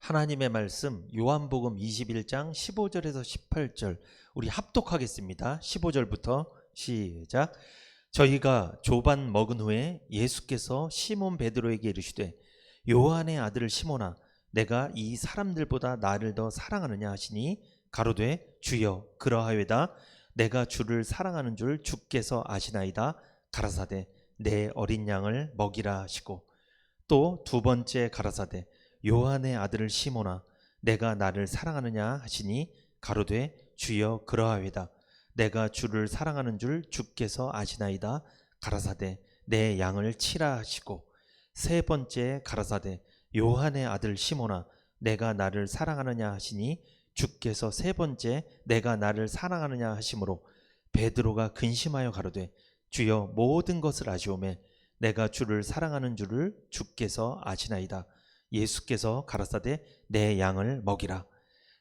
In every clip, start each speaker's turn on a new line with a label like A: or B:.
A: 하나님의 말씀 요한복음 21장 15절에서 18절 우리 합독하겠습니다. 15절부터 시작. 저희가 조반 먹은 후에 예수께서 시몬 베드로에게 이르시되 요한의 아들 시몬아 내가 이 사람들보다 나를 더 사랑하느냐 하시니 가로되 주여 그러하외다. 내가 주를 사랑하는 줄 주께서 아시나이다. 가라사대 내 어린 양을 먹이라 하시고 또 두 번째 가라사대 요한의 아들 시몬아 내가 나를 사랑하느냐 하시니 가로되 주여 그러하외다. 내가 주를 사랑하는 줄 주께서 아시나이다. 가라사대 내 양을 치라 하시고 세 번째 가라사대 요한의 아들 시몬아 내가 나를 사랑하느냐 하시니 주께서 세 번째 내가 나를 사랑하느냐 하심으로 베드로가 근심하여 가로되 주여 모든 것을 아시오매 내가 주를 사랑하는 줄을 주께서 아시나이다. 예수께서 가라사대 내 양을 먹이라.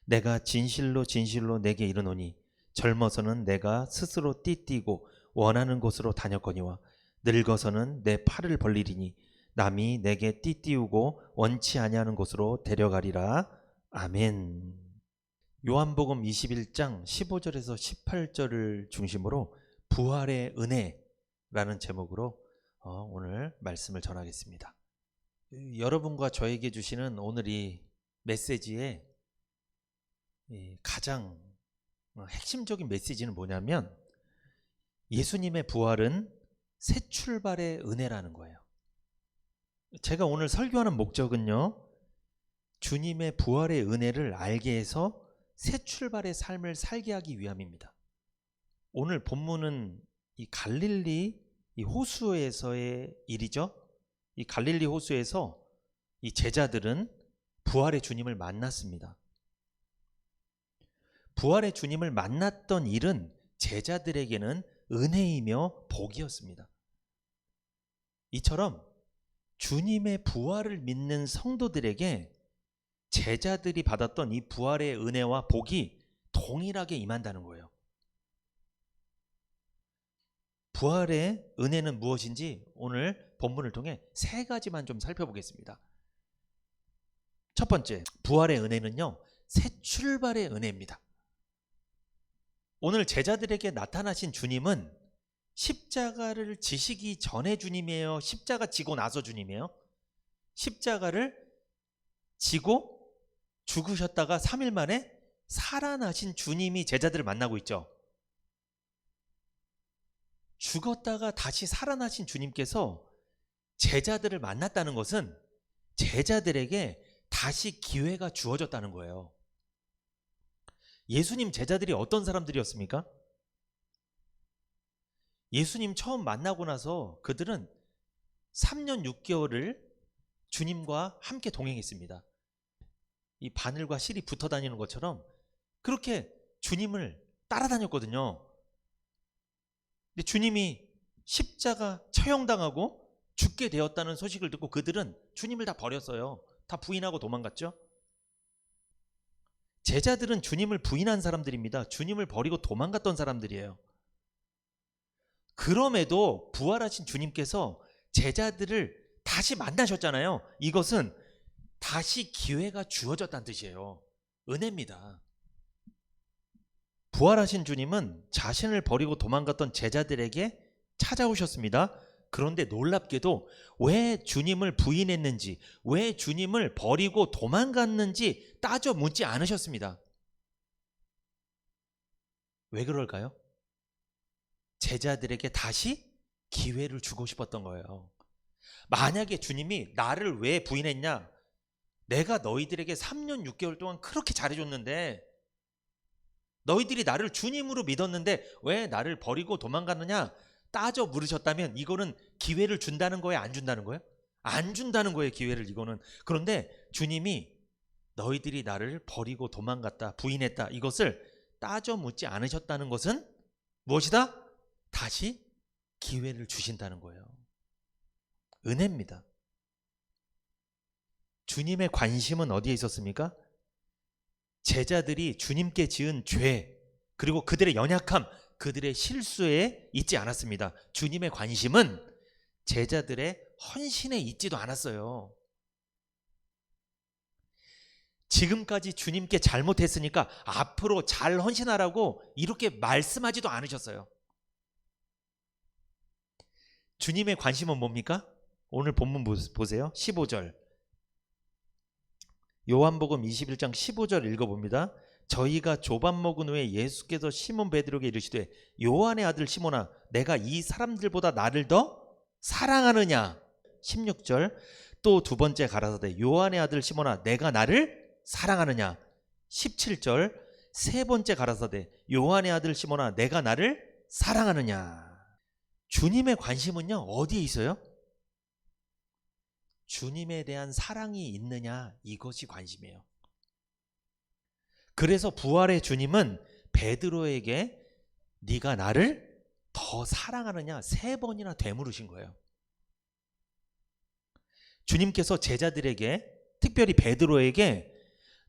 A: 내가 진실로 진실로 내게 이르노니 젊어서는 내가 스스로 띠띠고 원하는 곳으로 다녔거니와 늙어서는 내 팔을 벌리리니 남이 내게 띠띠우고 원치 아니하는 곳으로 데려가리라. 아멘. 요한복음 21장 15절에서 18절을 중심으로 부활의 은혜라는 제목으로 오늘 말씀을 전하겠습니다. 여러분과 저에게 주시는 오늘 이 메시지의 가장 핵심적인 메시지는 뭐냐면 예수님의 부활은 새 출발의 은혜라는 거예요. 제가 오늘 설교하는 목적은요, 주님의 부활의 은혜를 알게 해서 새 출발의 삶을 살게 하기 위함입니다. 오늘 본문은 이 갈릴리 이 호수에서의 일이죠. 이 갈릴리 호수에서 이 제자들은 부활의 주님을 만났습니다. 부활의 주님을 만났던 일은 제자들에게는 은혜이며 복이었습니다. 이처럼 주님의 부활을 믿는 성도들에게 제자들이 받았던 이 부활의 은혜와 복이 동일하게 임한다는 거예요. 부활의 은혜는 무엇인지 오늘 본문을 통해 세 가지만 좀 살펴보겠습니다. 첫 번째, 부활의 은혜는요, 새 출발의 은혜입니다. 오늘 제자들에게 나타나신 주님은 십자가를 지시기 전에 주님이에요? 십자가 지고 나서 주님이에요? 십자가를 지고 죽으셨다가 3일 만에 살아나신 주님이 제자들을 만나고 있죠. 죽었다가 다시 살아나신 주님께서 제자들을 만났다는 것은 제자들에게 다시 기회가 주어졌다는 거예요. 예수님 제자들이 어떤 사람들이었습니까? 예수님 처음 만나고 나서 그들은 3년 6개월을 주님과 함께 동행했습니다. 이 바늘과 실이 붙어 다니는 것처럼 그렇게 주님을 따라다녔거든요. 근데 주님이 십자가 처형당하고 죽게 되었다는 소식을 듣고 그들은 주님을 다 버렸어요. 다 부인하고 도망갔죠. 제자들은 주님을 부인한 사람들입니다. 주님을 버리고 도망갔던 사람들이에요. 그럼에도 부활하신 주님께서 제자들을 다시 만나셨잖아요. 이것은 다시 기회가 주어졌다는 뜻이에요. 은혜입니다. 부활하신 주님은 자신을 버리고 도망갔던 제자들에게 찾아오셨습니다. 그런데 놀랍게도 왜 주님을 부인했는지, 왜 주님을 버리고 도망갔는지 따져 묻지 않으셨습니다. 왜 그럴까요? 제자들에게 다시 기회를 주고 싶었던 거예요. 만약에 주님이 나를 왜 부인했냐? 내가 너희들에게 3년 6개월 동안 그렇게 잘해줬는데 너희들이 나를 주님으로 믿었는데 왜 나를 버리고 도망갔느냐? 따져 물으셨다면 이거는 기회를 준다는 거예요? 안 준다는 거예요? 안 준다는 거예요, 기회를. 이거는. 그런데 주님이 너희들이 나를 버리고 도망갔다, 부인했다, 이것을 따져 묻지 않으셨다는 것은 무엇이다? 다시 기회를 주신다는 거예요. 은혜입니다. 주님의 관심은 어디에 있었습니까? 제자들이 주님께 지은 죄, 그리고 그들의 연약함, 그들의 실수에 있지 않았습니다. 주님의 관심은 제자들의 헌신에 있지도 않았어요. 지금까지 주님께 잘못했으니까 앞으로 잘 헌신하라고 이렇게 말씀하지도 않으셨어요. 주님의 관심은 뭡니까? 오늘 본문 보세요. 15절. 요한복음 21장 15절 읽어봅니다. 저희가 조반 먹은 후에 예수께서 시몬 베드로에게 이르시되 요한의 아들 시몬아 내가 이 사람들보다 나를 더 사랑하느냐. 16절. 또 두 번째 가라사대 요한의 아들 시몬아 내가 나를 사랑하느냐. 17절. 세 번째 가라사대 요한의 아들 시몬아 내가 나를 사랑하느냐. 주님의 관심은요 어디에 있어요? 주님에 대한 사랑이 있느냐, 이것이 관심이에요. 그래서 부활의 주님은 베드로에게 네가 나를 더 사랑하느냐 3번이나 되물으신 거예요. 주님께서 제자들에게, 특별히 베드로에게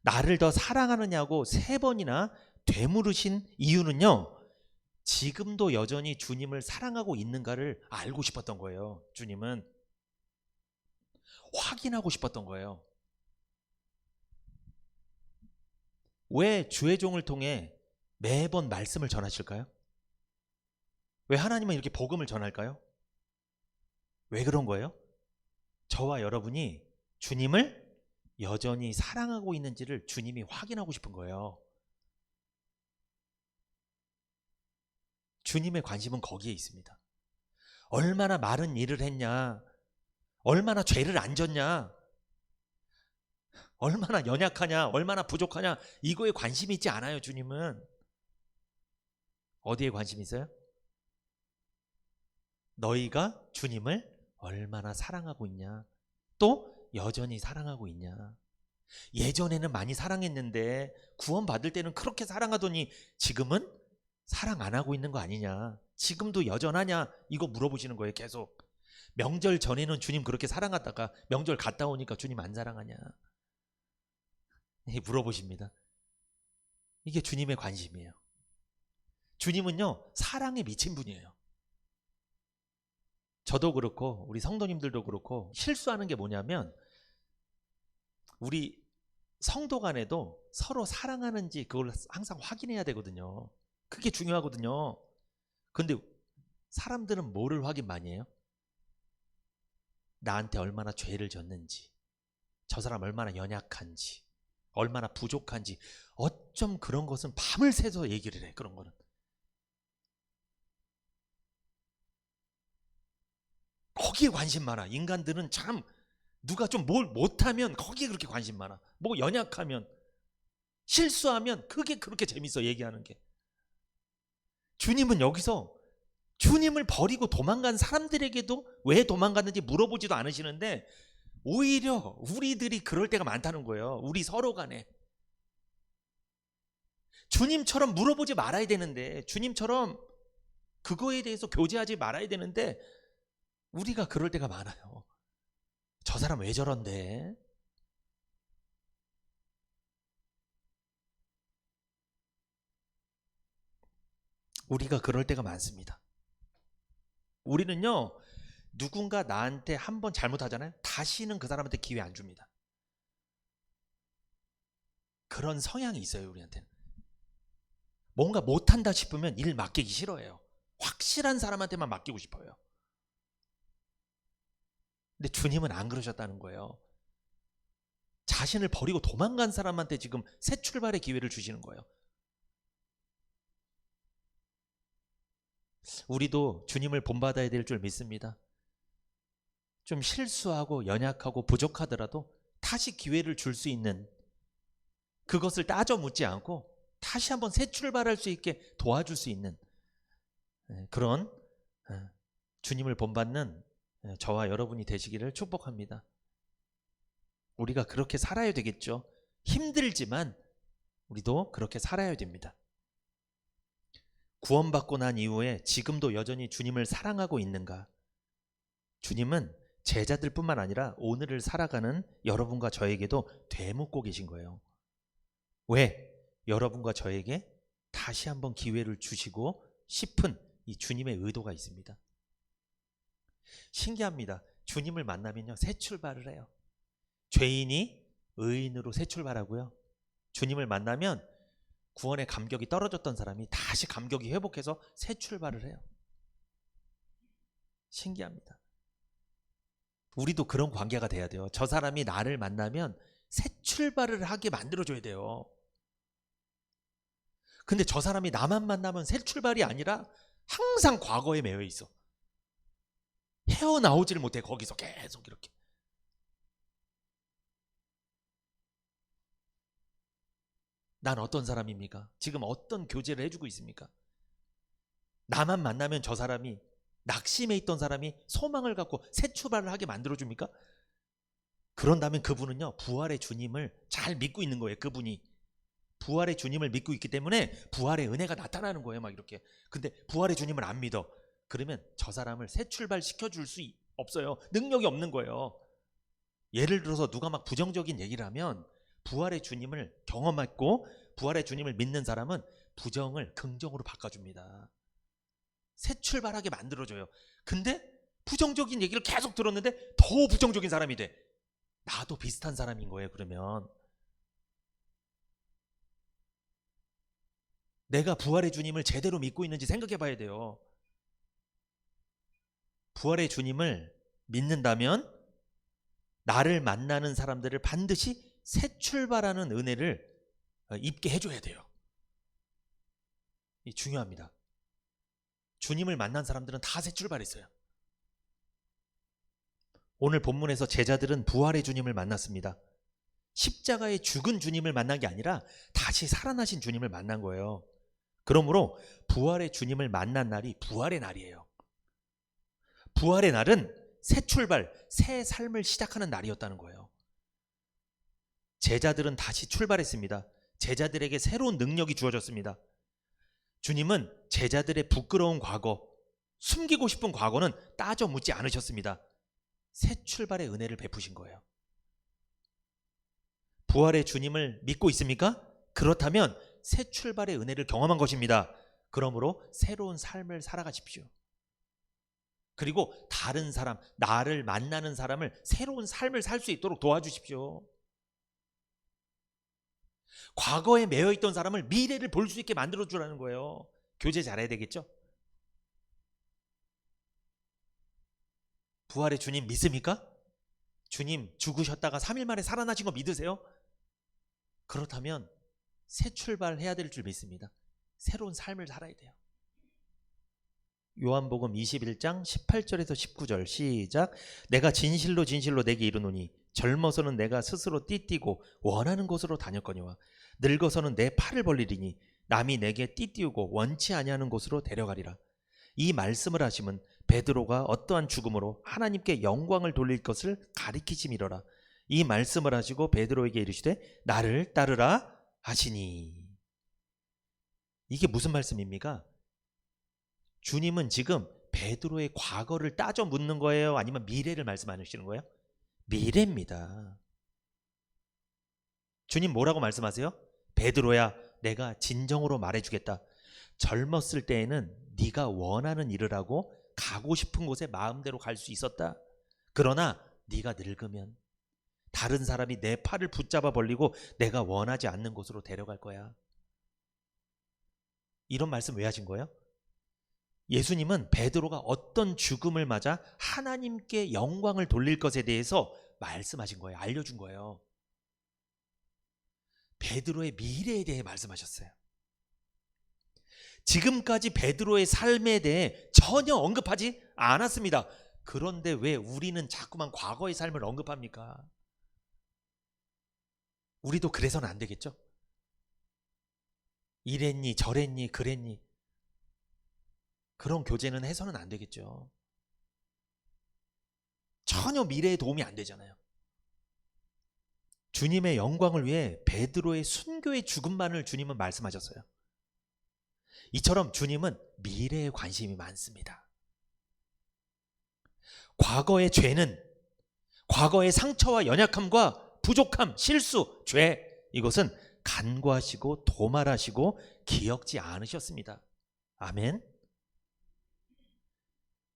A: 나를 더 사랑하느냐고 3번이나 되물으신 이유는요, 지금도 여전히 주님을 사랑하고 있는가를 알고 싶었던 거예요. 주님은 확인하고 싶었던 거예요. 왜 주의 종을 통해 매번 말씀을 전하실까요? 왜 하나님은 이렇게 복음을 전할까요? 왜 그런 거예요? 저와 여러분이 주님을 여전히 사랑하고 있는지를 주님이 확인하고 싶은 거예요. 주님의 관심은 거기에 있습니다. 얼마나 많은 일을 했냐, 얼마나 죄를 안 졌냐, 얼마나 연약하냐, 얼마나 부족하냐, 이거에 관심이 있지 않아요. 주님은 어디에 관심이 있어요? 너희가 주님을 얼마나 사랑하고 있냐, 또 여전히 사랑하고 있냐. 예전에는 많이 사랑했는데 구원받을 때는 그렇게 사랑하더니 지금은 사랑 안 하고 있는 거 아니냐, 지금도 여전하냐, 이거 물어보시는 거예요. 계속. 명절 전에는 주님 그렇게 사랑하다가 명절 갔다 오니까 주님 안 사랑하냐, 물어보십니다. 이게 주님의 관심이에요. 주님은요 사랑에 미친 분이에요. 저도 그렇고 우리 성도님들도 그렇고 실수하는 게 뭐냐면, 우리 성도 간에도 서로 사랑하는지 그걸 항상 확인해야 되거든요. 그게 중요하거든요. 근데 사람들은 뭐를 확인 많이 해요? 나한테 얼마나 죄를 졌는지, 저 사람 얼마나 연약한지, 얼마나 부족한지, 어쩜 그런 것은 밤을 새서 얘기를 해. 그런 거는 거기에 관심 많아. 인간들은 참, 누가 좀 뭘 못하면 거기에 그렇게 관심 많아. 뭐 연약하면, 실수하면 그게 그렇게 재밌어 얘기하는 게. 주님은 여기서 주님을 버리고 도망간 사람들에게도 왜 도망갔는지 물어보지도 않으시는데, 오히려 우리들이 그럴 때가 많다는 거예요. 우리 서로 간에. 주님처럼 물어보지 말아야 되는데, 주님처럼 그거에 대해서 교제하지 말아야 되는데, 우리가 그럴 때가 많아요. 저 사람 왜 저런데? 우리가 그럴 때가 많습니다. 우리는요, 누군가 나한테 한번 잘못하잖아요. 다시는 그 사람한테 기회 안 줍니다. 그런 성향이 있어요. 우리한테는. 뭔가 못한다 싶으면 일 맡기기 싫어해요. 확실한 사람한테만 맡기고 싶어요. 근데 주님은 안 그러셨다는 거예요. 자신을 버리고 도망간 사람한테 지금 새 출발의 기회를 주시는 거예요. 우리도 주님을 본받아야 될 줄 믿습니다. 좀 실수하고 연약하고 부족하더라도 다시 기회를 줄 수 있는, 그것을 따져 묻지 않고 다시 한번 새 출발할 수 있게 도와줄 수 있는 그런 주님을 본받는 저와 여러분이 되시기를 축복합니다. 우리가 그렇게 살아야 되겠죠. 힘들지만 우리도 그렇게 살아야 됩니다. 구원받고 난 이후에 지금도 여전히 주님을 사랑하고 있는가? 주님은 제자들뿐만 아니라 오늘을 살아가는 여러분과 저에게도 되묻고 계신 거예요. 왜? 여러분과 저에게 다시 한번 기회를 주시고 싶은 이 주님의 의도가 있습니다. 신기합니다. 주님을 만나면요 새 출발을 해요. 죄인이 의인으로 새 출발하고요, 주님을 만나면 구원의 감격이 떨어졌던 사람이 다시 감격이 회복해서 새 출발을 해요. 신기합니다. 우리도 그런 관계가 돼야 돼요. 저 사람이 나를 만나면 새 출발을 하게 만들어줘야 돼요. 근데 저 사람이 나만 만나면 새 출발이 아니라 항상 과거에 매여 있어. 헤어나오지를 못해. 거기서 계속 이렇게. 난 어떤 사람입니까? 지금 어떤 교제를 해주고 있습니까? 나만 만나면 저 사람이, 낙심해 있던 사람이 소망을 갖고 새 출발을 하게 만들어줍니까? 그런다면 그분은요, 부활의 주님을 잘 믿고 있는 거예요. 그분이 부활의 주님을 믿고 있기 때문에 부활의 은혜가 나타나는 거예요. 막 이렇게. 근데 부활의 주님을 안 믿어. 그러면 저 사람을 새 출발 시켜줄 수 없어요. 능력이 없는 거예요. 예를 들어서 누가 막 부정적인 얘기를 하면 부활의 주님을 경험했고 부활의 주님을 믿는 사람은 부정을 긍정으로 바꿔줍니다. 새 출발하게 만들어줘요. 근데 부정적인 얘기를 계속 들었는데 더 부정적인 사람이 돼. 나도 비슷한 사람인 거예요. 그러면 내가 부활의 주님을 제대로 믿고 있는지 생각해 봐야 돼요. 부활의 주님을 믿는다면 나를 만나는 사람들을 반드시 새 출발하는 은혜를 입게 해줘야 돼요. 이 중요합니다. 주님을 만난 사람들은 다 새 출발했어요. 오늘 본문에서 제자들은 부활의 주님을 만났습니다. 십자가에 죽은 주님을 만난 게 아니라 다시 살아나신 주님을 만난 거예요. 그러므로 부활의 주님을 만난 날이 부활의 날이에요. 부활의 날은 새 출발, 새 삶을 시작하는 날이었다는 거예요. 제자들은 다시 출발했습니다. 제자들에게 새로운 능력이 주어졌습니다. 주님은 제자들의 부끄러운 과거, 숨기고 싶은 과거는 따져 묻지 않으셨습니다. 새 출발의 은혜를 베푸신 거예요. 부활의 주님을 믿고 있습니까? 그렇다면 새 출발의 은혜를 경험한 것입니다. 그러므로 새로운 삶을 살아가십시오. 그리고 다른 사람, 나를 만나는 사람을 새로운 삶을 살 수 있도록 도와주십시오. 과거에 매여있던 사람을 미래를 볼 수 있게 만들어주라는 거예요. 교제 잘해야 되겠죠? 부활의 주님 믿습니까? 주님 죽으셨다가 3일 만에 살아나신 거 믿으세요? 그렇다면 새 출발해야 될 줄 믿습니다. 새로운 삶을 살아야 돼요. 요한복음 21장 18절에서 19절 시작. 내가 진실로 진실로 내게 이르노니 젊어서는 내가 스스로 띠띠고 원하는 곳으로 다녔거니와 늙어서는 내 팔을 벌리리니 남이 내게 띠띠우고 원치 아니하는 곳으로 데려가리라. 이 말씀을 하심은 베드로가 어떠한 죽음으로 하나님께 영광을 돌릴 것을 가리키심이로라. 이 말씀을 하시고 베드로에게 이르시되 나를 따르라 하시니. 이게 무슨 말씀입니까? 주님은 지금 베드로의 과거를 따져 묻는 거예요? 아니면 미래를 말씀하시는 거예요? 미래입니다. 주님 뭐라고 말씀하세요? 베드로야, 내가 진정으로 말해주겠다. 젊었을 때에는 네가 원하는 일을 하고 가고 싶은 곳에 마음대로 갈 수 있었다. 그러나 네가 늙으면 다른 사람이 내 팔을 붙잡아 벌리고 내가 원하지 않는 곳으로 데려갈 거야. 이런 말씀 왜 하신 거예요? 예수님은 베드로가 어떤 죽음을 맞아 하나님께 영광을 돌릴 것에 대해서 말씀하신 거예요. 알려준 거예요. 베드로의 미래에 대해 말씀하셨어요. 지금까지 베드로의 삶에 대해 전혀 언급하지 않았습니다. 그런데 왜 우리는 자꾸만 과거의 삶을 언급합니까? 우리도 그래서는 안 되겠죠? 이랬니 저랬니 그랬니 그런 교제는 해서는 안 되겠죠. 전혀 미래에 도움이 안 되잖아요. 주님의 영광을 위해 베드로의 순교의 죽음만을 주님은 말씀하셨어요. 이처럼 주님은 미래에 관심이 많습니다. 과거의 죄는, 과거의 상처와 연약함과 부족함, 실수, 죄, 이것은 간과하시고 도말하시고 기억지 않으셨습니다. 아멘.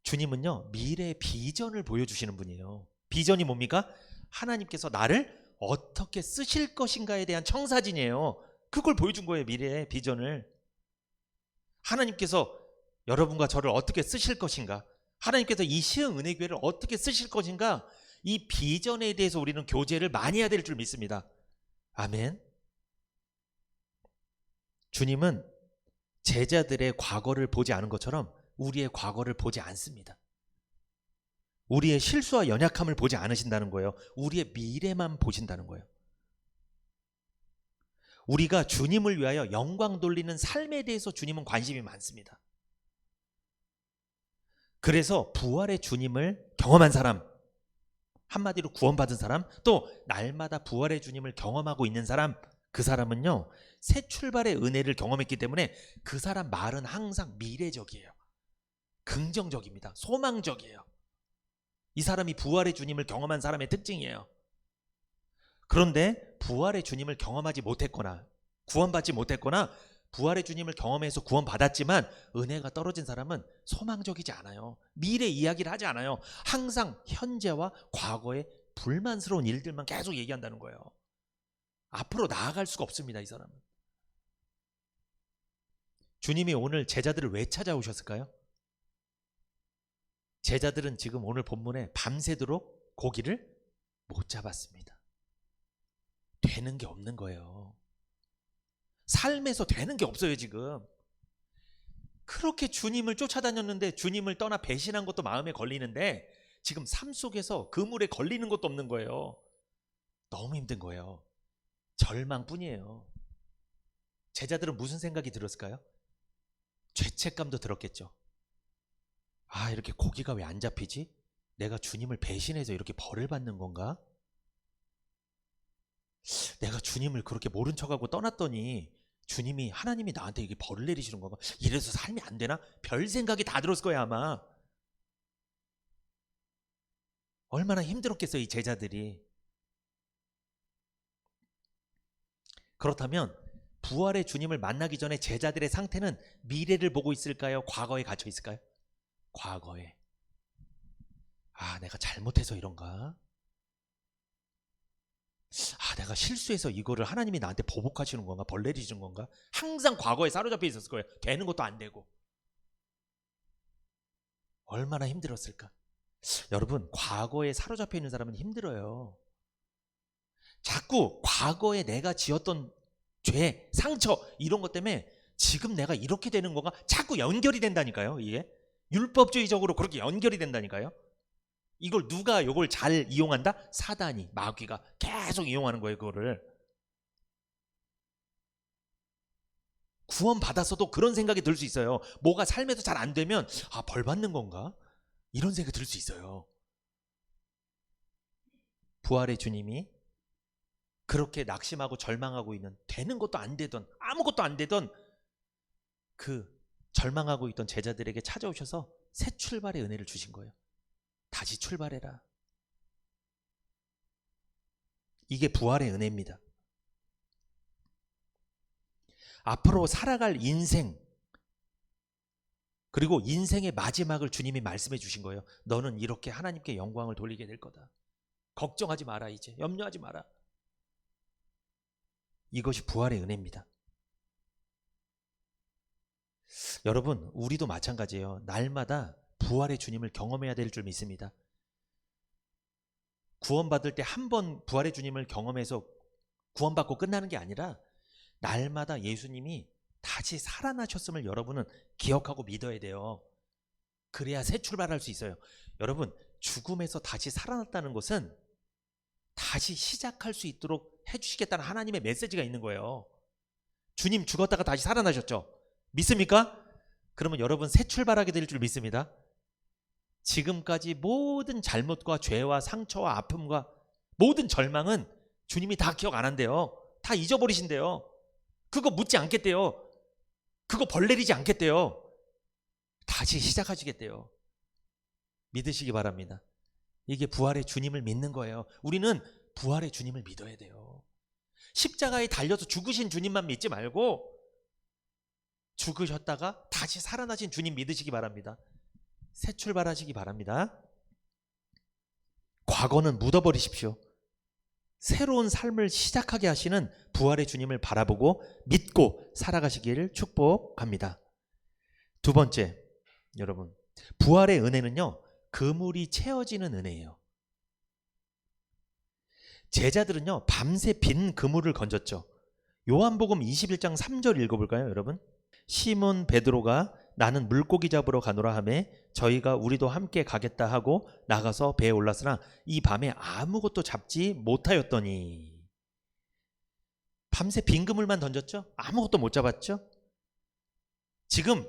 A: 주님은요, 미래의 비전을 보여주시는 분이에요. 비전이 뭡니까? 하나님께서 나를 어떻게 쓰실 것인가에 대한 청사진이에요. 그걸 보여준 거예요. 미래의 비전을. 하나님께서 여러분과 저를 어떻게 쓰실 것인가, 하나님께서 이 시흥 은혜교회를 어떻게 쓰실 것인가, 이 비전에 대해서 우리는 교제를 많이 해야 될 줄 믿습니다. 아멘. 주님은 제자들의 과거를 보지 않은 것처럼 우리의 과거를 보지 않습니다. 우리의 실수와 연약함을 보지 않으신다는 거예요. 우리의 미래만 보신다는 거예요. 우리가 주님을 위하여 영광 돌리는 삶에 대해서 주님은 관심이 많습니다. 그래서 부활의 주님을 경험한 사람, 한마디로 구원받은 사람, 또 날마다 부활의 주님을 경험하고 있는 사람, 그 사람은요, 새 출발의 은혜를 경험했기 때문에 그 사람 말은 항상 미래적이에요. 긍정적입니다. 소망적이에요. 이 사람이 부활의 주님을 경험한 사람의 특징이에요. 그런데 부활의 주님을 경험하지 못했거나 구원받지 못했거나 부활의 주님을 경험해서 구원받았지만 은혜가 떨어진 사람은 소망적이지 않아요. 미래 이야기를 하지 않아요. 항상 현재와 과거의 불만스러운 일들만 계속 얘기한다는 거예요. 앞으로 나아갈 수가 없습니다. 이 사람은. 주님이 오늘 제자들을 왜 찾아오셨을까요? 제자들은 지금 오늘 본문에 밤새도록 고기를 못 잡았습니다. 되는 게 없는 거예요. 삶에서 되는 게 없어요. 지금 그렇게 주님을 쫓아다녔는데 주님을 떠나 배신한 것도 마음에 걸리는데 지금 삶 속에서 그물에 걸리는 것도 없는 거예요. 너무 힘든 거예요. 절망뿐이에요. 제자들은 무슨 생각이 들었을까요? 죄책감도 들었겠죠. 아, 이렇게 고기가 왜 안 잡히지? 내가 주님을 배신해서 이렇게 벌을 받는 건가? 내가 주님을 그렇게 모른 척하고 떠났더니 주님이, 하나님이 나한테 이게 벌을 내리시는 건가? 이래서 삶이 안 되나? 별 생각이 다 들었을 거예요. 아마 얼마나 힘들었겠어요, 이 제자들이. 그렇다면 부활의 주님을 만나기 전에 제자들의 상태는 미래를 보고 있을까요? 과거에 갇혀 있을까요? 과거에. 아, 내가 잘못해서 이런가? 아, 내가 실수해서 이거를 하나님이 나한테 보복하시는 건가? 벌 내리시는 건가? 항상 과거에 사로잡혀 있었을 거예요. 되는 것도 안 되고. 얼마나 힘들었을까? 여러분, 과거에 사로잡혀 있는 사람은 힘들어요. 자꾸 과거에 내가 지었던 죄, 상처 이런 것 때문에 지금 내가 이렇게 되는 건가? 자꾸 연결이 된다니까요. 이게 율법주의적으로 그렇게 연결이 된다니까요. 이걸 누가 이걸 잘 이용한다? 사단이, 마귀가 계속 이용하는 거예요. 그거를. 구원 받았어도 그런 생각이 들 수 있어요. 뭐가 삶에서 잘 안 되면 아, 벌 받는 건가? 이런 생각이 들 수 있어요. 부활의 주님이 그렇게 낙심하고 절망하고 있는, 되는 것도 안 되던, 아무것도 안 되던 그 절망하고 있던 제자들에게 찾아오셔서 새 출발의 은혜를 주신 거예요. 다시 출발해라. 이게 부활의 은혜입니다. 앞으로 살아갈 인생, 그리고 인생의 마지막을 주님이 말씀해 주신 거예요. 너는 이렇게 하나님께 영광을 돌리게 될 거다. 걱정하지 마라. 이제 염려하지 마라. 이것이 부활의 은혜입니다. 여러분, 우리도 마찬가지예요. 날마다 부활의 주님을 경험해야 될 줄 믿습니다. 구원받을 때 한 번 부활의 주님을 경험해서 구원받고 끝나는 게 아니라 날마다 예수님이 다시 살아나셨음을 여러분은 기억하고 믿어야 돼요. 그래야 새 출발할 수 있어요. 여러분, 죽음에서 다시 살아났다는 것은 다시 시작할 수 있도록 해주시겠다는 하나님의 메시지가 있는 거예요. 주님 죽었다가 다시 살아나셨죠? 믿습니까? 그러면 여러분 새 출발하게 될 줄 믿습니다. 지금까지 모든 잘못과 죄와 상처와 아픔과 모든 절망은 주님이 다 기억 안 한대요. 다 잊어버리신대요. 그거 묻지 않겠대요. 그거 벌 내리지 않겠대요. 다시 시작하시겠대요. 믿으시기 바랍니다. 이게 부활의 주님을 믿는 거예요. 우리는 부활의 주님을 믿어야 돼요. 십자가에 달려서 죽으신 주님만 믿지 말고 죽으셨다가 다시 살아나신 주님 믿으시기 바랍니다. 새 출발하시기 바랍니다. 과거는 묻어버리십시오. 새로운 삶을 시작하게 하시는 부활의 주님을 바라보고 믿고 살아가시기를 축복합니다. 두 번째, 여러분, 부활의 은혜는요, 그물이 채워지는 은혜예요. 제자들은요, 밤새 빈 그물을 건졌죠. 요한복음 21장 3절 읽어볼까요, 여러분? 시몬 베드로가 나는 물고기 잡으러 가노라 하매 저희가 우리도 함께 가겠다 하고 나가서 배에 올랐으나 이 밤에 아무것도 잡지 못하였더니. 밤새 빈 그물만 던졌죠? 아무것도 못 잡았죠? 지금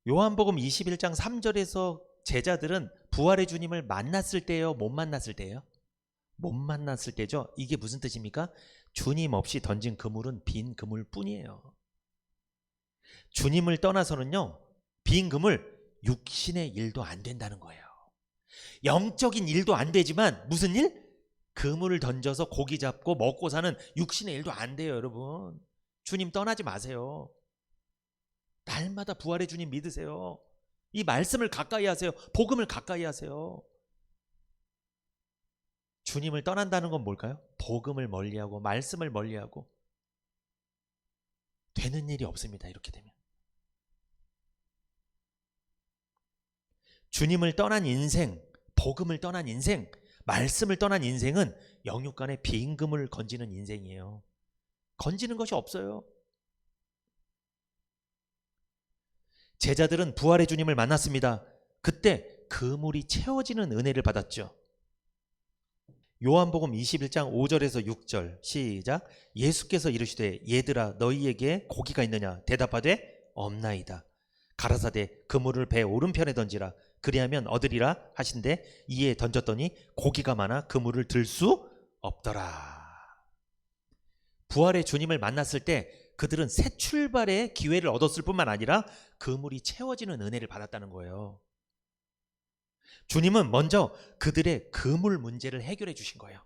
A: 요한복음 21장 3절에서 제자들은 부활의 주님을 만났을 때요, 못 만났을 때요? 못 만났을 때죠. 이게 무슨 뜻입니까? 주님 없이 던진 그물은 빈 그물 뿐이에요. 주님을 떠나서는요, 빈 그물, 육신의 일도 안 된다는 거예요. 영적인 일도 안 되지만 무슨 일? 그물을 던져서 고기 잡고 먹고 사는 육신의 일도 안 돼요, 여러분. 주님 떠나지 마세요. 날마다 부활의 주님 믿으세요. 이 말씀을 가까이 하세요. 복음을 가까이 하세요. 주님을 떠난다는 건 뭘까요? 복음을 멀리하고 말씀을 멀리하고 되는 일이 없습니다. 이렇게 되면 주님을 떠난 인생, 복음을 떠난 인생, 말씀을 떠난 인생은 영육간에 빈 그물을 건지는 인생이에요. 건지는 것이 없어요. 제자들은 부활의 주님을 만났습니다. 그때 그물이 채워지는 은혜를 받았죠. 요한복음 21장 5절에서 6절 시작. 예수께서 이르시되 얘들아 너희에게 고기가 있느냐 대답하되 없나이다. 가라사대 그물을 배 오른편에 던지라 그리하면 얻으리라 하신대 이에 던졌더니 고기가 많아 그물을 들 수 없더라. 부활의 주님을 만났을 때 그들은 새 출발의 기회를 얻었을 뿐만 아니라 그물이 채워지는 은혜를 받았다는 거예요. 주님은 먼저 그들의 그물 문제를 해결해 주신 거예요.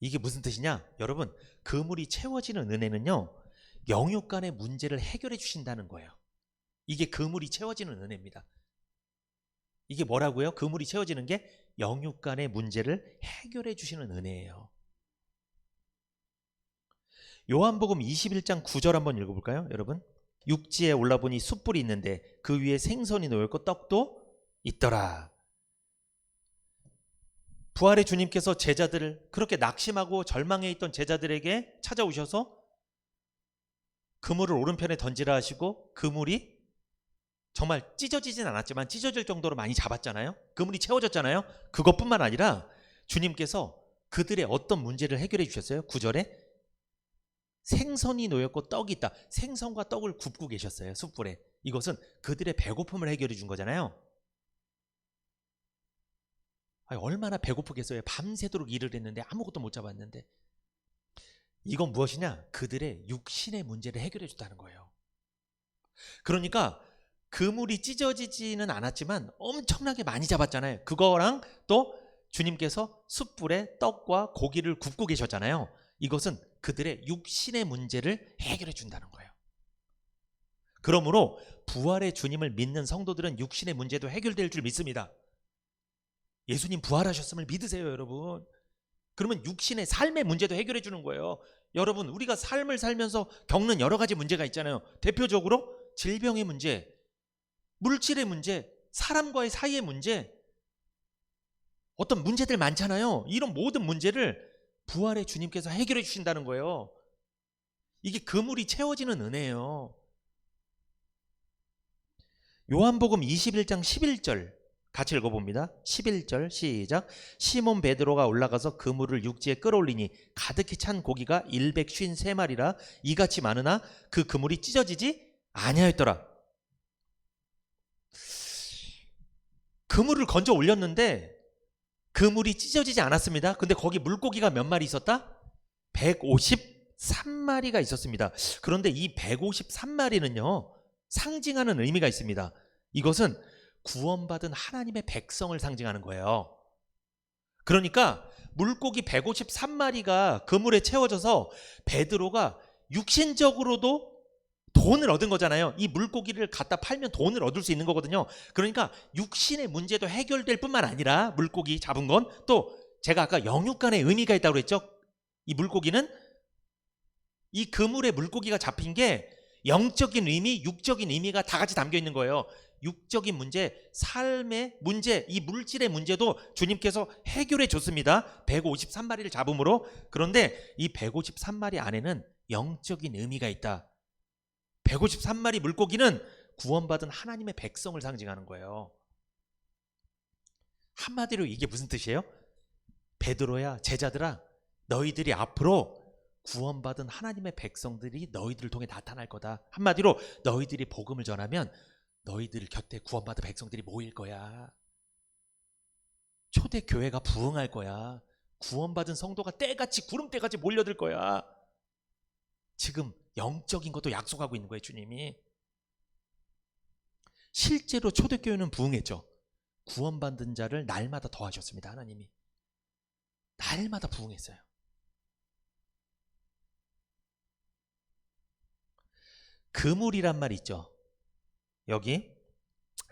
A: 이게 무슨 뜻이냐? 여러분, 그물이 채워지는 은혜는요, 영육 간의 문제를 해결해 주신다는 거예요. 이게 그물이 채워지는 은혜입니다. 이게 뭐라고요? 그물이 채워지는 게 영육 간의 문제를 해결해 주시는 은혜예요. 요한복음 21장 9절 한번 읽어볼까요, 여러분? 육지에 올라보니 숯불이 있는데 그 위에 생선이 놓였고 떡도 있더라. 부활의 주님께서 제자들을 그렇게 낙심하고 절망해 있던 제자들에게 찾아오셔서 그물을 오른편에 던지라 하시고 그물이 정말 찢어지진 않았지만 찢어질 정도로 많이 잡았잖아요. 그물이 채워졌잖아요. 그것뿐만 아니라 주님께서 그들의 어떤 문제를 해결해 주셨어요. 9절에 생선이 놓였고 떡이 있다. 생선과 떡을 굽고 계셨어요. 숯불에. 이것은 그들의 배고픔을 해결해 준 거잖아요. 얼마나 배고프겠어요. 밤새도록 일을 했는데 아무것도 못 잡았는데. 이건 무엇이냐? 그들의 육신의 문제를 해결해 줬다는 거예요. 그러니까 그물이 찢어지지는 않았지만 엄청나게 많이 잡았잖아요. 그거랑 또 주님께서 숯불에 떡과 고기를 굽고 계셨잖아요. 이것은 그들의 육신의 문제를 해결해 준다는 거예요. 그러므로 부활의 주님을 믿는 성도들은 육신의 문제도 해결될 줄 믿습니다. 예수님 부활하셨음을 믿으세요, 여러분. 그러면 육신의 삶의 문제도 해결해 주는 거예요. 여러분, 우리가 삶을 살면서 겪는 여러 가지 문제가 있잖아요. 대표적으로 질병의 문제, 물질의 문제, 사람과의 사이의 문제, 어떤 문제들 많잖아요. 이런 모든 문제를 부활의 주님께서 해결해 주신다는 거예요. 이게 그물이 채워지는 은혜예요. 요한복음 21장 11절 같이 읽어봅니다. 11절 시작. 시몬 베드로가 올라가서 그물을 육지에 끌어올리니 가득히 찬 고기가 153마리라 이같이 많으나 그 그물이 찢어지지 아니하였더라. 그물을 건져 올렸는데 그물이 찢어지지 않았습니다. 근데 거기 물고기가 몇 마리 있었다? 153마리가 있었습니다. 그런데 이 153마리는요 상징하는 의미가 있습니다. 이것은 구원받은 하나님의 백성을 상징하는 거예요. 그러니까 물고기 153마리가 그물에 채워져서 베드로가 육신적으로도 돈을 얻은 거잖아요. 이 물고기를 갖다 팔면 돈을 얻을 수 있는 거거든요. 그러니까 육신의 문제도 해결될 뿐만 아니라 물고기 잡은 건 또 제가 아까 영육간의 의미가 있다고 그랬죠? 이 물고기는 이 그물에 물고기가 잡힌 게 영적인 의미, 육적인 의미가 다 같이 담겨 있는 거예요. 육적인 문제, 삶의 문제, 이 물질의 문제도 주님께서 해결해 줬습니다. 153마리를 잡음으로. 그런데 이 153마리 안에는 영적인 의미가 있다. 153마리 물고기는 구원받은 하나님의 백성을 상징하는 거예요. 한마디로 이게 무슨 뜻이에요? 베드로야, 제자들아, 너희들이 앞으로 구원받은 하나님의 백성들이 너희들을 통해 나타날 거다. 한마디로 너희들이 복음을 전하면 너희들 곁에 구원받은 백성들이 모일 거야. 초대교회가 부흥할 거야. 구원받은 성도가 때같이 구름대같이 몰려들 거야. 지금 영적인 것도 약속하고 있는 거예요, 주님이. 실제로 초대교회는 부흥했죠. 구원받은 자를 날마다 더하셨습니다, 하나님이. 날마다 부흥했어요. 그물이란 말 있죠. 여기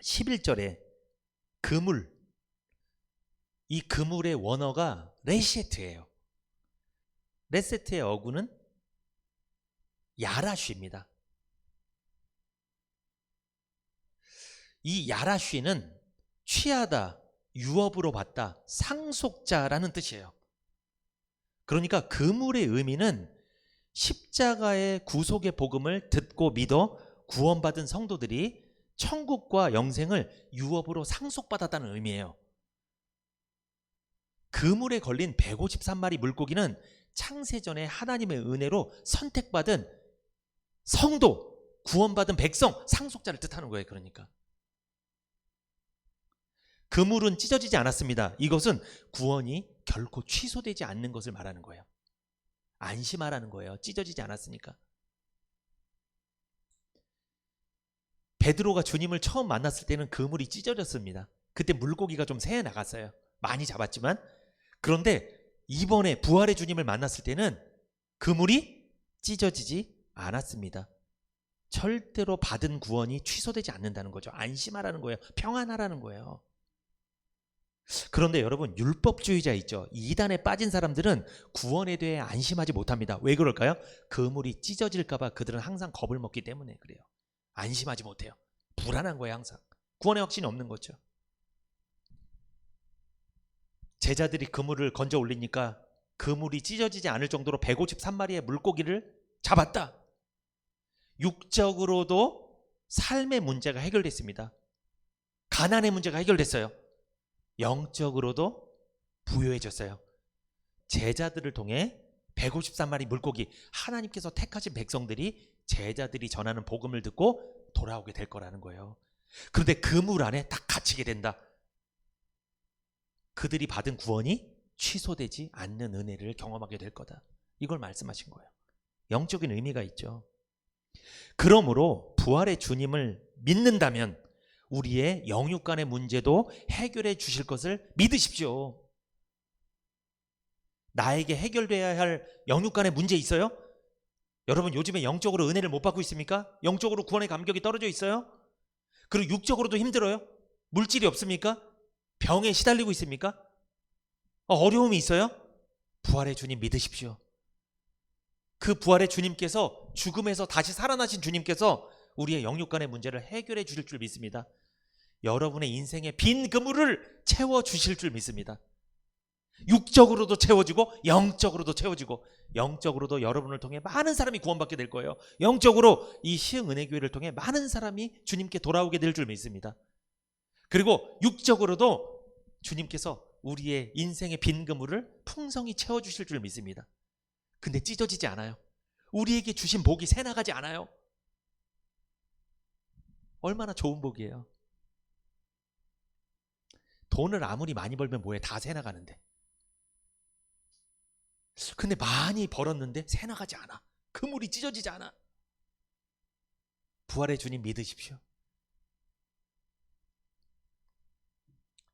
A: 11절에 그물, 이 그물의 원어가 레시에트예요. 레세트의 어구는 야라쉬입니다. 이 야라쉬는 취하다, 유업으로 받다, 상속자라는 뜻이에요. 그러니까 그물의 의미는 십자가의 구속의 복음을 듣고 믿어 구원받은 성도들이 천국과 영생을 유업으로 상속받았다는 의미예요. 그물에 걸린 153마리 물고기는 창세전에 하나님의 은혜로 선택받은 성도, 구원받은 백성, 상속자를 뜻하는 거예요. 그러니까 그물은 찢어지지 않았습니다. 이것은 구원이 결코 취소되지 않는 것을 말하는 거예요. 안심하라는 거예요. 찢어지지 않았으니까. 베드로가 주님을 처음 만났을 때는 그물이 찢어졌습니다. 그때 물고기가 좀 새어 나갔어요. 많이 잡았지만. 그런데 이번에 부활의 주님을 만났을 때는 그물이 찢어지지 않았습니다. 절대로 받은 구원이 취소되지 않는다는 거죠. 안심하라는 거예요. 평안하라는 거예요. 그런데 여러분, 율법주의자 있죠. 이단에 빠진 사람들은 구원에 대해 안심하지 못합니다. 왜 그럴까요? 그물이 찢어질까 봐 그들은 항상 겁을 먹기 때문에 그래요. 안심하지 못해요. 불안한 거예요. 항상. 구원의 확신이 없는 거죠. 제자들이 그물을 건져 올리니까 그물이 찢어지지 않을 정도로 153마리의 물고기를 잡았다. 육적으로도 삶의 문제가 해결됐습니다. 가난의 문제가 해결됐어요. 영적으로도 부유해졌어요. 제자들을 통해 153마리 물고기, 하나님께서 택하신 백성들이 제자들이 전하는 복음을 듣고 돌아오게 될 거라는 거예요. 그런데 그물 안에 딱 갇히게 된다. 그들이 받은 구원이 취소되지 않는 은혜를 경험하게 될 거다. 이걸 말씀하신 거예요. 영적인 의미가 있죠. 그러므로 부활의 주님을 믿는다면 우리의 영육간의 문제도 해결해 주실 것을 믿으십시오. 나에게 해결돼야 할 영육간의 문제 있어요? 여러분, 요즘에 영적으로 은혜를 못 받고 있습니까? 영적으로 구원의 감격이 떨어져 있어요? 그리고 육적으로도 힘들어요? 물질이 없습니까? 병에 시달리고 있습니까? 어려움이 있어요? 부활의 주님 믿으십시오. 그 부활의 주님께서, 죽음에서 다시 살아나신 주님께서 우리의 영육간의 문제를 해결해 주실 줄 믿습니다. 여러분의 인생의 빈 그물을 채워주실 줄 믿습니다. 육적으로도 채워지고 영적으로도 채워지고, 영적으로도 여러분을 통해 많은 사람이 구원받게 될 거예요. 영적으로 이 시흥은혜교회를 통해 많은 사람이 주님께 돌아오게 될 줄 믿습니다. 그리고 육적으로도 주님께서 우리의 인생의 빈 그물을 풍성히 채워주실 줄 믿습니다. 근데 찢어지지 않아요. 우리에게 주신 복이 새나가지 않아요. 얼마나 좋은 복이에요. 돈을 아무리 많이 벌면 뭐해, 다 새나가는데. 근데 많이 벌었는데 새나가지 않아. 그물이 찢어지지 않아. 부활의 주님 믿으십시오.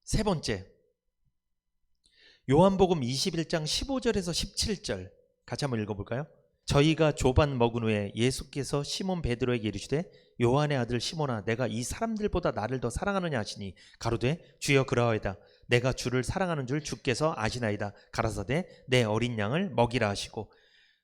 A: 세 번째, 요한복음 21장 15절에서 17절 같이 한번 읽어볼까요? 저희가 조반 먹은 후에 예수께서 시몬 베드로에게 이르시되 요한의 아들 시몬아, 내가 이 사람들보다 나를 더 사랑하느냐 하시니 가로되 주여 그러하이다. 내가 주를 사랑하는 줄 주께서 아시나이다. 가라사대 내 어린 양을 먹이라 하시고,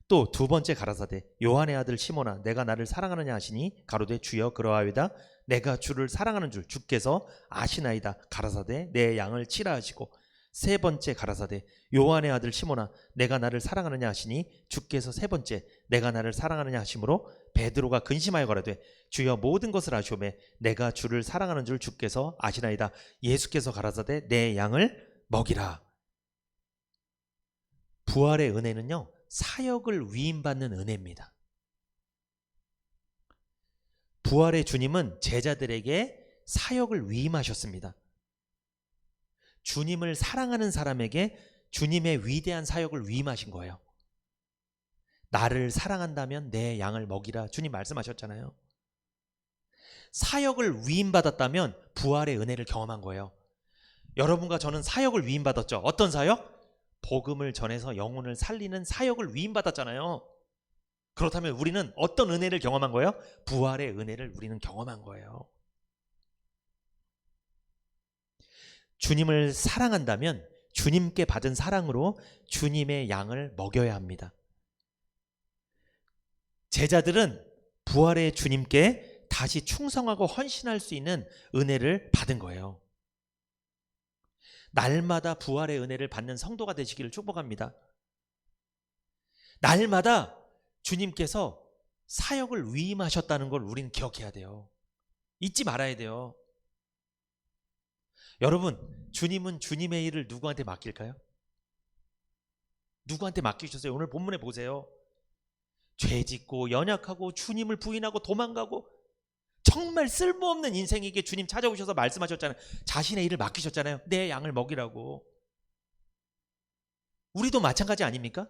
A: 또 두 번째 가라사대 요한의 아들 시몬아 내가 나를 사랑하느냐 하시니 가로되 주여 그러하이다. 내가 주를 사랑하는 줄 주께서 아시나이다. 가라사대 내 양을 치라 하시고, 세 번째 가라사대 요한의 아들 시몬아 내가 나를 사랑하느냐 하시니 주께서 세 번째 내가 나를 사랑하느냐 하심으로 베드로가 근심하여 가라되 주여 모든 것을 아시오매 내가 주를 사랑하는 줄 주께서 아시나이다. 예수께서 가라사대 내 양을 먹이라. 부활의 은혜는요, 사역을 위임받는 은혜입니다. 부활의 주님은 제자들에게 사역을 위임하셨습니다. 주님을 사랑하는 사람에게 주님의 위대한 사역을 위임하신 거예요. 나를 사랑한다면 내 양을 먹이라 주님 말씀하셨잖아요. 사역을 위임받았다면 부활의 은혜를 경험한 거예요. 여러분과 저는 사역을 위임받았죠. 어떤 사역? 복음을 전해서 영혼을 살리는 사역을 위임받았잖아요. 그렇다면 우리는 어떤 은혜를 경험한 거예요? 부활의 은혜를 우리는 경험한 거예요. 주님을 사랑한다면 주님께 받은 사랑으로 주님의 양을 먹여야 합니다. 제자들은 부활의 주님께 다시 충성하고 헌신할 수 있는 은혜를 받은 거예요. 날마다 부활의 은혜를 받는 성도가 되시기를 축복합니다. 날마다 주님께서 사역을 위임하셨다는 걸 우리는 기억해야 돼요. 잊지 말아야 돼요. 여러분, 주님은 주님의 일을 누구한테 맡길까요? 누구한테 맡기셨어요? 오늘 본문에 보세요. 죄짓고 연약하고 주님을 부인하고 도망가고 정말 쓸모없는 인생에게 주님 찾아오셔서 말씀하셨잖아요. 자신의 일을 맡기셨잖아요. 내 양을 먹이라고. 우리도 마찬가지 아닙니까?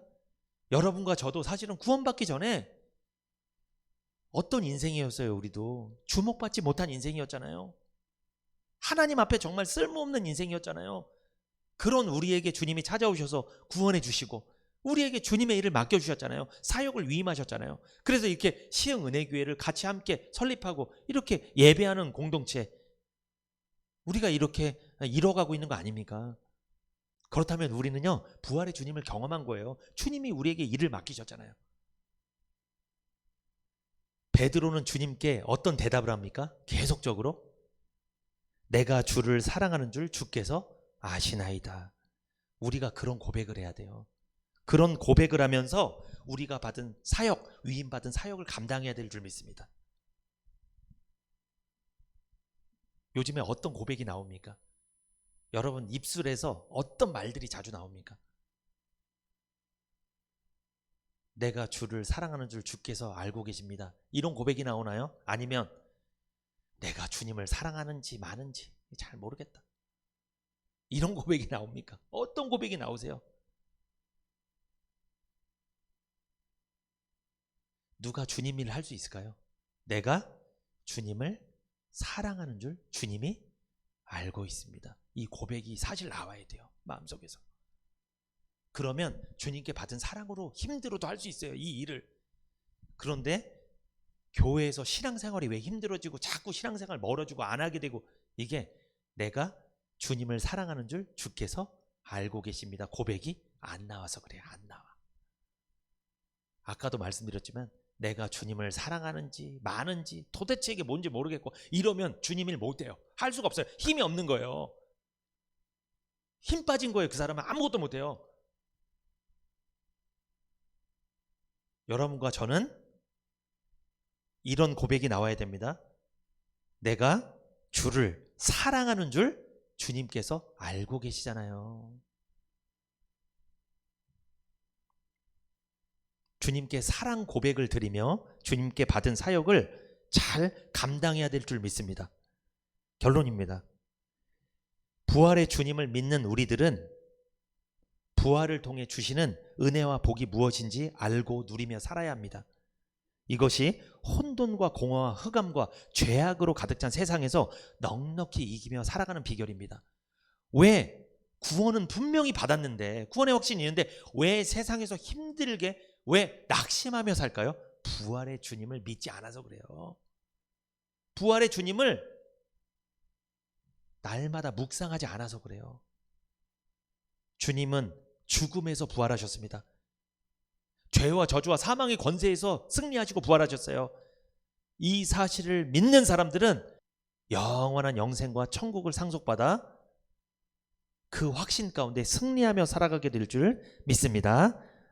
A: 여러분과 저도 사실은 구원받기 전에 어떤 인생이었어요? 우리도 주목받지 못한 인생이었잖아요. 하나님 앞에 정말 쓸모없는 인생이었잖아요. 그런 우리에게 주님이 찾아오셔서 구원해 주시고 우리에게 주님의 일을 맡겨주셨잖아요. 사역을 위임하셨잖아요. 그래서 이렇게 시흥은혜교회를 같이 함께 설립하고 이렇게 예배하는 공동체, 우리가 이렇게 이뤄가고 있는 거 아닙니까? 그렇다면 우리는요, 부활의 주님을 경험한 거예요. 주님이 우리에게 일을 맡기셨잖아요. 베드로는 주님께 어떤 대답을 합니까? 계속적으로 내가 주를 사랑하는 줄 주께서 아시나이다. 우리가 그런 고백을 해야 돼요. 그런 고백을 하면서 우리가 받은 사역, 위임받은 사역을 감당해야 될 줄 믿습니다. 요즘에 어떤 고백이 나옵니까? 여러분 입술에서 어떤 말들이 자주 나옵니까? 내가 주를 사랑하는 줄 주께서 알고 계십니다. 이런 고백이 나오나요? 아니면 내가 주님을 사랑하는지 마는지 잘 모르겠다. 이런 고백이 나옵니까? 어떤 고백이 나오세요? 누가 주님 일을 할 수 있을까요? 내가 주님을 사랑하는 줄 주님이 알고 있습니다. 이 고백이 사실 나와야 돼요. 마음속에서. 그러면 주님께 받은 사랑으로 힘들어도 할 수 있어요. 이 일을. 그런데 교회에서 신앙생활이 왜 힘들어지고 자꾸 신앙생활 멀어지고 안 하게 되고, 이게 내가 주님을 사랑하는 줄 주께서 알고 계십니다. 고백이 안 나와서 그래요. 안 나와. 아까도 말씀드렸지만 내가 주님을 사랑하는지 마는지 도대체 이게 뭔지 모르겠고 이러면 주님 일 못해요. 할 수가 없어요. 힘이 없는 거예요. 힘 빠진 거예요. 그 사람은 아무것도 못해요. 여러분과 저는 이런 고백이 나와야 됩니다. 내가 주를 사랑하는 줄 주님께서 알고 계시잖아요. 주님께 사랑 고백을 드리며 주님께 받은 사역을 잘 감당해야 될 줄 믿습니다. 결론입니다. 부활의 주님을 믿는 우리들은 부활을 통해 주시는 은혜와 복이 무엇인지 알고 누리며 살아야 합니다. 이것이 혼돈과 공허와 흑암과 죄악으로 가득 찬 세상에서 넉넉히 이기며 살아가는 비결입니다. 왜? 구원은 분명히 받았는데, 구원의 확신이 있는데 왜 세상에서 힘들게, 왜 낙심하며 살까요? 부활의 주님을 믿지 않아서 그래요. 부활의 주님을 날마다 묵상하지 않아서 그래요. 주님은 죽음에서 부활하셨습니다. 죄와 저주와 사망의 권세에서 승리하시고 부활하셨어요. 이 사실을 믿는 사람들은 영원한 영생과 천국을 상속받아 그 확신 가운데 승리하며 살아가게 될 줄 믿습니다.